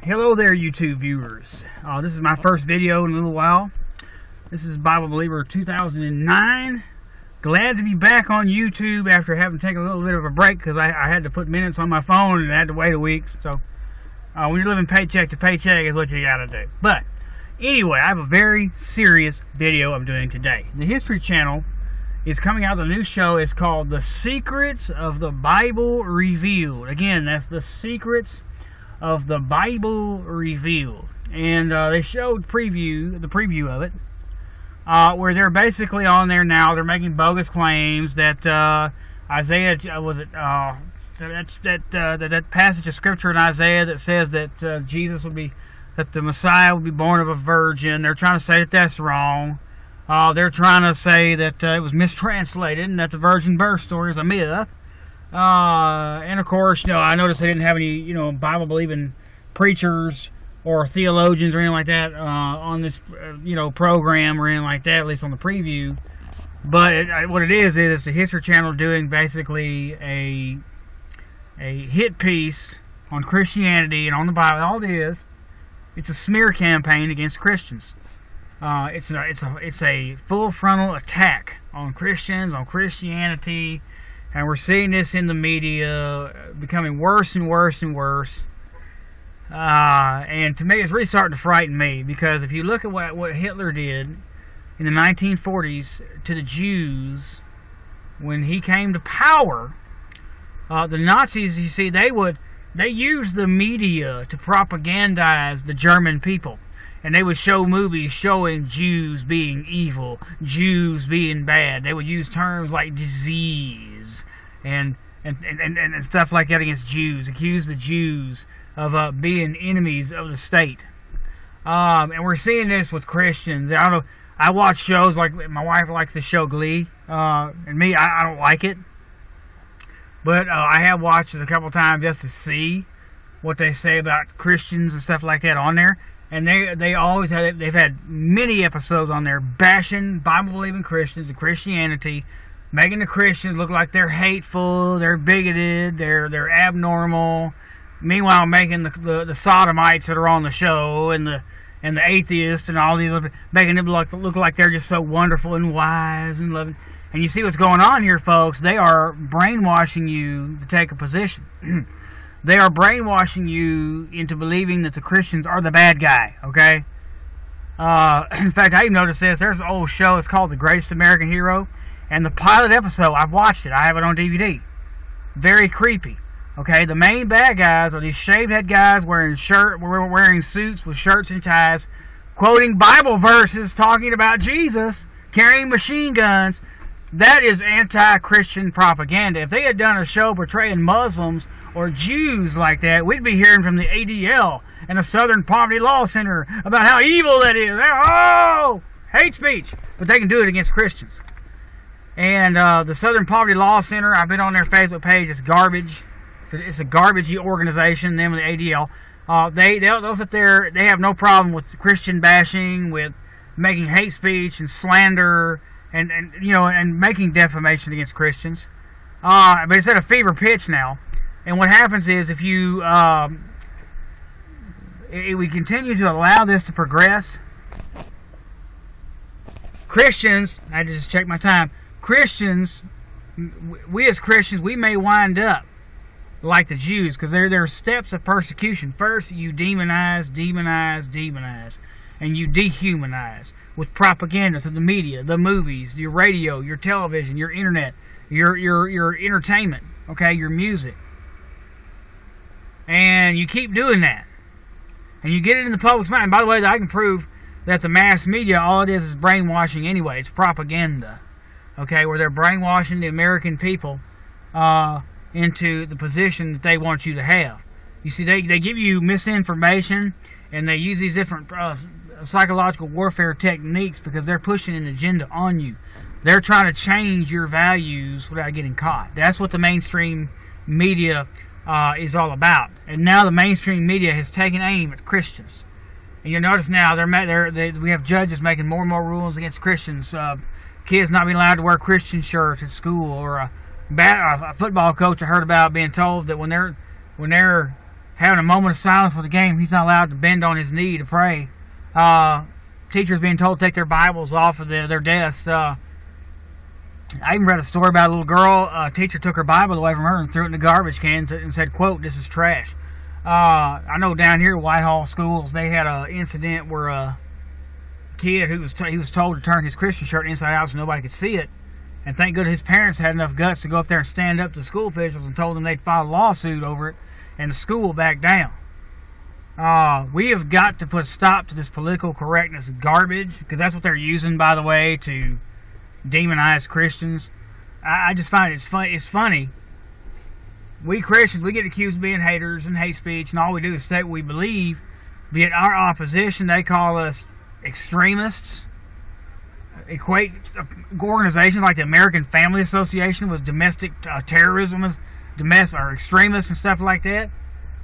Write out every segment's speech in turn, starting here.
Hello there, YouTube viewers. This is my first video in a little while. This is Bible Believer 2009. Glad to be back on YouTube after having taken a little bit of a break because I had to put minutes on my phone and I had to wait a week. So when you're living paycheck to paycheck is what you gotta do. But anyway, I have a very serious video I'm doing today. The History Channel is coming out with a new show. It's called The Secrets of the Bible Revealed. Again, that's The Secrets of the Bible Revealed. And they showed the preview of it, where they're basically on there now. They're making bogus claims that Isaiah, that passage of scripture in Isaiah that says that that the Messiah would be born of a virgin. They're trying to say that that's wrong. They're trying to say that it was mistranslated and that the virgin birth story is a myth. And of course, I noticed they didn't have any, Bible-believing preachers or theologians or anything like that on this, program or anything like that, at least on the preview. But what it is it's the History Channel doing basically a hit piece on Christianity and on the Bible. All it is, it's a smear campaign against Christians. It's a full frontal attack on Christians, on Christianity. And we're seeing this in the media becoming worse and worse and worse. And to me, it's really starting to frighten me, because if you look at what Hitler did in the 1940s to the Jews when he came to power, the Nazis, you see, they used the media to propagandize the German people. And they would show movies showing Jews being evil, Jews being bad. They would use terms like disease and stuff like that against Jews, accuse the Jews of being enemies of the state. And we're seeing this with Christians. I don't know. I watch shows like, my wife likes the show Glee, and me, I don't like it. But I have watched it a couple times just to see what they say about Christians and stuff like that on there. And they've had many episodes on there bashing Bible-believing Christians and Christianity, making the Christians look like they're hateful, they're bigoted, they're abnormal. Meanwhile, making the sodomites that are on the show and the atheists and all these, making them look like they're just so wonderful and wise and loving. And you see what's going on here, folks. They are brainwashing you to take a position. They are brainwashing you into believing that the Christians are the bad guy, okay? In fact, I even noticed this. There's an old show. It's called The Greatest American Hero. And the pilot episode, I've watched it. I have it on DVD. Very creepy, okay? The main bad guys are these shaved head guys wearing suits with shirts and ties, quoting Bible verses, talking about Jesus, carrying machine guns. That is anti-Christian propaganda. If they had done a show portraying Muslims or Jews like that, we'd be hearing from the ADL and the Southern Poverty Law Center about how evil that is. Oh, hate speech. But they can do it against Christians. And the Southern Poverty Law Center, I've been on their Facebook page. It's garbage. It's a garbagey organization. Them with the ADL. They'll sit there. They have no problem with Christian bashing, with making hate speech and slander, and making defamation against Christians. But it's at a fever pitch now. And what happens is, if we continue to allow this to progress, Christians, I just checked my time, Christians, we as Christians, we may wind up like the Jews, because there are steps of persecution. First, you demonize, and you dehumanize with propaganda through the media, the movies, your radio, your television, your internet, your entertainment, okay, your music. And you keep doing that. And you get it in the public's mind. By the way, I can prove that the mass media, all it is brainwashing anyway. It's propaganda, okay, where they're brainwashing the American people into the position that they want you to have. You see, they give you misinformation, and they use these different psychological warfare techniques because they're pushing an agenda on you. They're trying to change your values without getting caught. That's what the mainstream media is all about. And now the mainstream media has taken aim at Christians. And you'll notice now we have judges making more and more rules against Christians. Kids not being allowed to wear Christian shirts at school, or a football coach I heard about being told that when they're having a moment of silence for the game. He's not allowed to bend on his knee to pray. Teachers being told to take their Bibles off of their desks. I even read a story about a little girl. A teacher took her Bible away from her and threw it in the garbage can and said, quote, "This is trash." I know down here at Whitehall Schools, they had an incident where a kid he was told to turn his Christian shirt inside out so nobody could see it. And thank goodness his parents had enough guts to go up there and stand up to the school officials and told them they'd file a lawsuit over it, and the school backed down. We have got to put a stop to this political correctness garbage, because that's what they're using, by the way, to demonize Christians. I just find it's funny. We Christians, we get accused of being haters and hate speech, and all we do is state what we believe. Yet our opposition, they call us extremists. Equate organizations like the American Family Association with domestic terrorism, or extremists and stuff like that.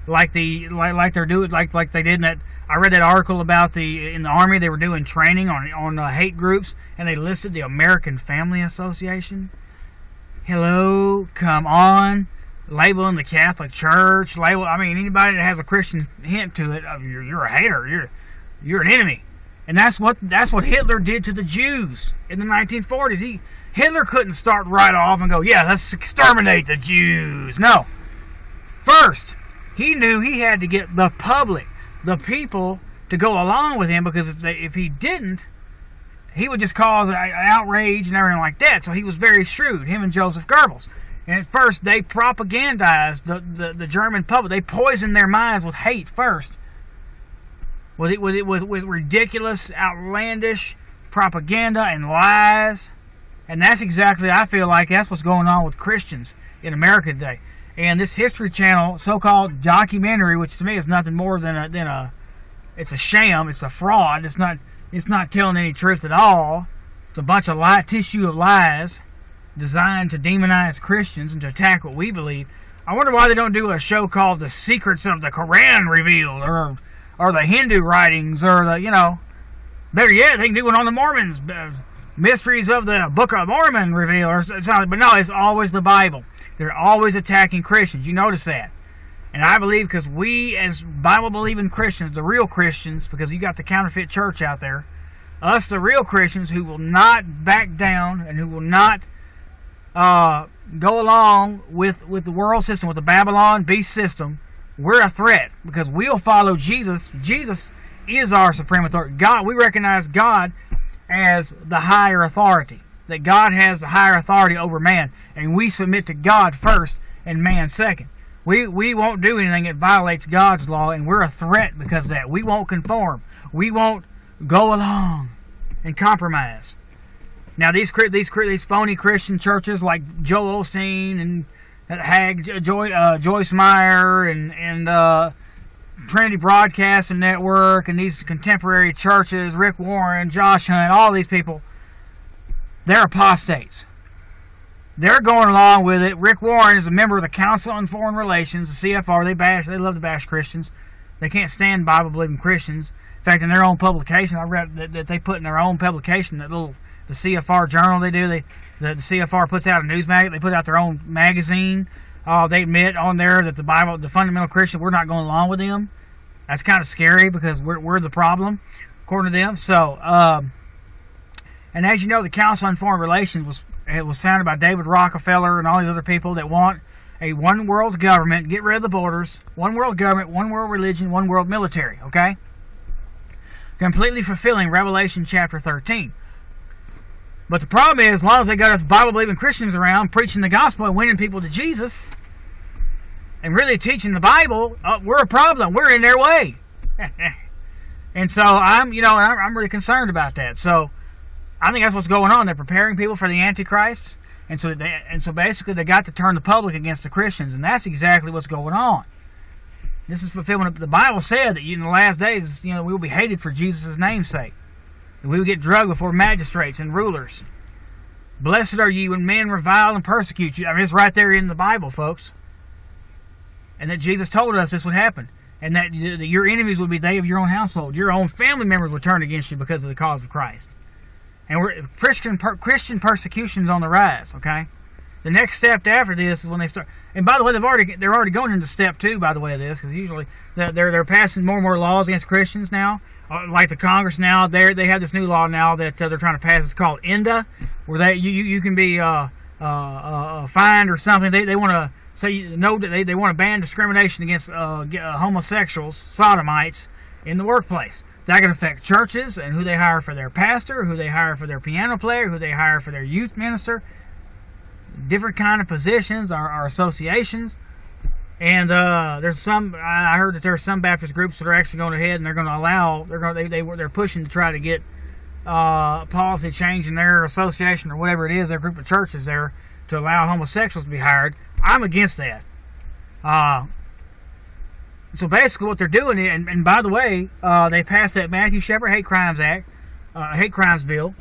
Like they're doing, like they did in that. I read that article about in the Army they were doing training on hate groups, and they listed the American Family Association. Hello, come on, labeling the Catholic Church, anybody that has a Christian hint to it, you're a hater, you're an enemy, and that's what Hitler did to the Jews in the 1940s. Hitler couldn't start right off and go, yeah, let's exterminate the Jews. No, first. He knew he had to get the public, the people, to go along with him, because if he didn't, he would just cause outrage and everything like that. So he was very shrewd, him and Joseph Goebbels. And at first, they propagandized the German public. They poisoned their minds with hate first, with ridiculous, outlandish propaganda and lies. And that's exactly, I feel like, that's what's going on with Christians in America today. And this History Channel so-called documentary, which to me is nothing more than it's a sham, it's a fraud. It's not telling any truth at all. It's a bunch of tissue of lies designed to demonize Christians and to attack what we believe. I wonder why they don't do a show called "The Secrets of the Quran Revealed," or the Hindu writings, or better yet, they can do one on the Mormons, Mysteries of the Book of Mormon Revealed, or something. But no, it's always the Bible. They're always attacking Christians. You notice that. And I believe because we, as Bible-believing Christians, the real Christians, because you got the counterfeit church out there, us, the real Christians, who will not back down and who will not go along with the world system, with the Babylon beast system, we're a threat, because we'll follow Jesus. Jesus is our supreme authority. We recognize God as the higher authority. That God has the higher authority over man, and we submit to God first and man second. We won't do anything that violates God's law, and we're a threat because of that. We won't conform. We won't go along and compromise. Now these phony Christian churches like Joel Osteen and Joyce Meyer and Trinity Broadcasting Network, and these contemporary churches, Rick Warren, Josh Hunt, all these people, they're apostates. They're going along with it. Rick Warren is a member of the Council on Foreign Relations, the CFR. They love to bash Christians. They can't stand Bible-believing Christians. In fact, in their own publication, I read that they put in their own publication, the CFR journal they do. The CFR puts out a news magazine. They put out their own magazine. They admit on there that the fundamental Christian, we're not going along with them. That's kind of scary, because we're the problem, according to them. So, and as you know, the Council on Foreign Relations was founded by David Rockefeller and all these other people that want a one world government, get rid of the borders, one world government, one world religion, one world military, okay? Completely fulfilling Revelation chapter 13. But the problem is, as long as they got us Bible-believing Christians around preaching the gospel and winning people to Jesus and really teaching the Bible, we're a problem. We're in their way. And so I'm really concerned about that. So I think that's what's going on. They're preparing people for the Antichrist, and so basically they got to turn the public against the Christians, and that's exactly what's going on. This is fulfillment. The Bible said that in the last days, we will be hated for Jesus' name's sake. And we will get drugged before magistrates and rulers. Blessed are you when men revile and persecute you. I mean, it's right there in the Bible, folks. And that Jesus told us this would happen. And that your enemies would be they of your own household. Your own family members would turn against you because of the cause of Christ. And Christian persecution is on the rise, okay? the next step after this is when they start. And by the way, they're already going into step 2. By the way, of this, because usually they're passing more and more laws against Christians now. Like the Congress now, they have this new law now that they're trying to pass. It's called ENDA, where you can be fined or something. They want to say they want to ban discrimination against homosexuals, sodomites in the workplace. That can affect churches and who they hire for their pastor, who they hire for their piano player, who they hire for their youth minister. Different kind of positions are associations. And there's some. I heard that there are some Baptist groups that are actually going ahead and they're going to allow. They're pushing to try to get policy change in their association or whatever it is, their group of churches there, to allow homosexuals to be hired. I'm against that. So basically, what they're doing, and by the way, they passed that Matthew Shepard Hate Crimes Act, Hate Crimes Bill.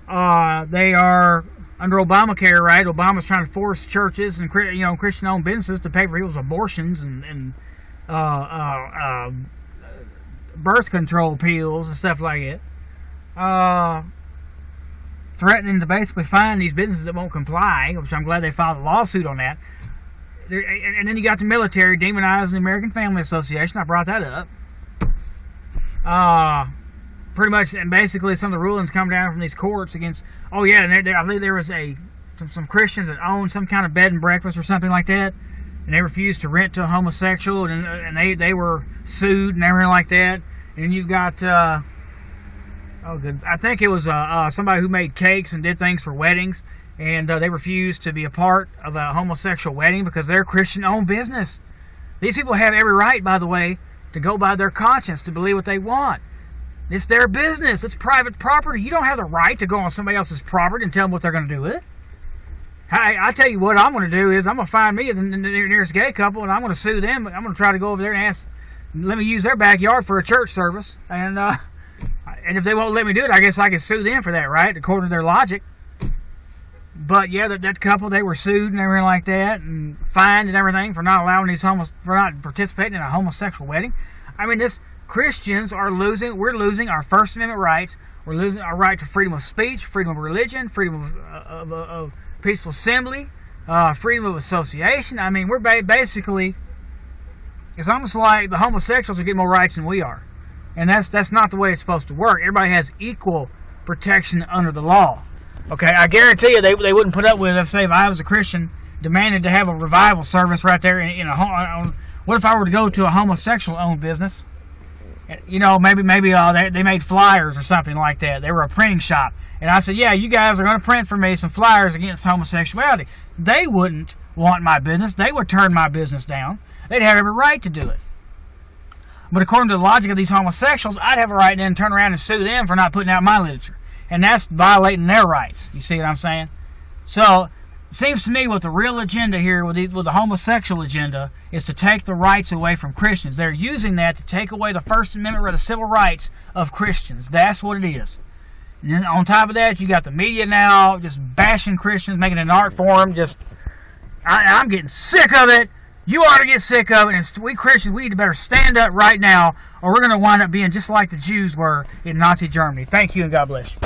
They are under Obamacare, right? Obama's trying to force churches and Christian-owned businesses to pay for people's abortions and birth control pills and stuff like that. Threatening to basically fine these businesses that won't comply, which I'm glad they filed a lawsuit on that. And then you got the military demonizing the American Family Association. I brought that up. Pretty much, and basically some of the rulings come down from these courts against. Oh yeah, and I believe there was some Christians that owned some kind of bed and breakfast or something like that, and they refused to rent to a homosexual, and they were sued and everything like that. And then you've got I think it was somebody who made cakes and did things for weddings, and they refused to be a part of a homosexual wedding because they're Christian-owned business. These people have every right, by the way, to go by their conscience, to believe what they want. It's their business. It's private property. You don't have the right to go on somebody else's property and tell them what they're going to do with it. I tell you what I'm going to do is I'm going to find me the nearest gay couple, and I'm going to sue them. I'm going to try to go over there and ask, let me use their backyard for a church service. And if they won't let me do it, I guess I can sue them for that, right, according to their logic. But yeah, that couple, they were sued and everything like that, and fined and everything for not allowing for not participating in a homosexual wedding. I mean, Christians are losing. We're losing our First Amendment rights. We're losing our right to freedom of speech, freedom of religion, freedom of peaceful assembly, freedom of association. I mean, we're basically. It's almost like the homosexuals are getting more rights than we are, and that's not the way it's supposed to work. Everybody has equal protection under the law. Okay, I guarantee you they wouldn't put up with it. Say if I was a Christian, demanded to have a revival service right there in a home. What if I were to go to a homosexual-owned business? Maybe they made flyers or something like that. They were a printing shop. And I said, yeah, you guys are going to print for me some flyers against homosexuality. They wouldn't want my business. They would turn my business down. They'd have every right to do it. But according to the logic of these homosexuals, I'd have a right to then turn around and sue them for not putting out my literature. And that's violating their rights. You see what I'm saying? So it seems to me what the real agenda here with the homosexual agenda is to take the rights away from Christians. They're using that to take away the First Amendment or the civil rights of Christians. That's what it is. And then on top of that, you got the media now just bashing Christians, making an art form. I'm getting sick of it. You ought to get sick of it. And we Christians, we need to better stand up right now, or we're going to wind up being just like the Jews were in Nazi Germany. Thank you, and God bless you.